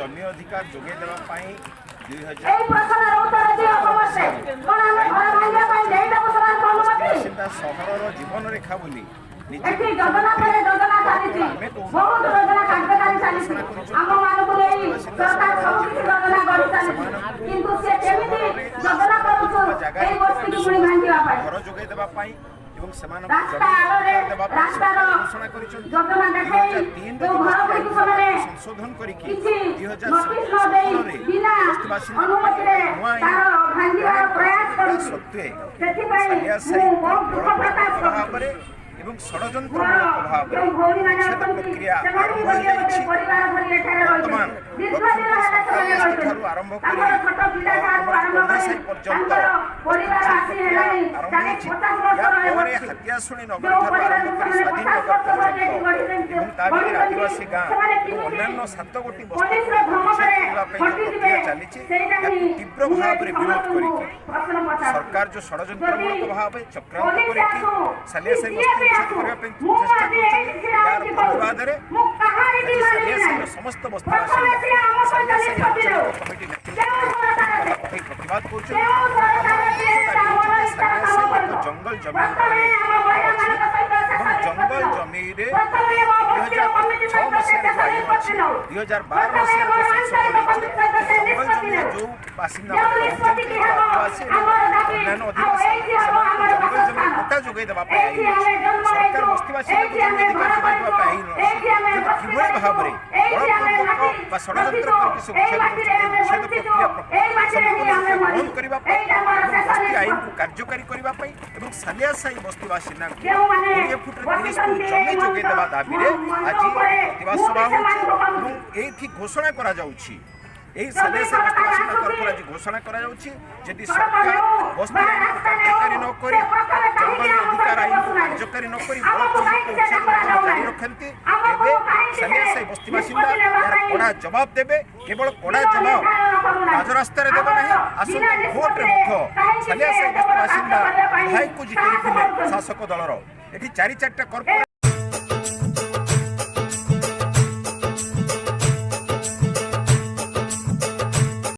जमी अधिकार जोगे देवाई 2000 सहर जीवन रेखा बोली घर जोगे देवाई संशोधन सत्वे षड्यंत्रमूलक भाव प्रक्रिया आरंभ आरंभ हाथियाशुणी नगर आरंभ स्वाधीन नगर पर्यटन आदिवासी गाँव अन्य 7 गोटी बस्ती प्रक्रिया चली तीव्र भाव में विरोध कर सरकार जो षड्यंत्रमूलक भाव चक्रांत कर समस्त बस्तीवासी कमिटी प्रतिवाद कर जंगल जमी जंगल जमी 2006 मसीह 2012 मसीह जंगल जमी जो बासिंदा आदिवासी अन्य अधिवासी जंगल जमी गोटा जोगे देवा सरकार बस्तीवासी भाव में षड्यंत्र बंद करने बस्ती आईन को कार्यकारी करने सालिया साई बस्तीवासी 20 फुट 30 फुट जमी जोगे देवा दाबी आज प्रतिवाद सभा होती घोषणा करा जाउछि सालिया साई बस्तीवासी तरफ आज घोषणा करा जाउछि यदि सरकार बस्ती आईन को कार्यकारी न करी जंगल अधिकार आईन को कार्यकारी न करी जारी रखती तेरे सालिया साई बस्तीवासी कड़ा जवाब देवे केवल कड़ा जवाब राजरास्तार देवे ना आसंता भोट्रे सालिया साई बस्तीवासी भाई को जिते शासक दलर ये 4-4टा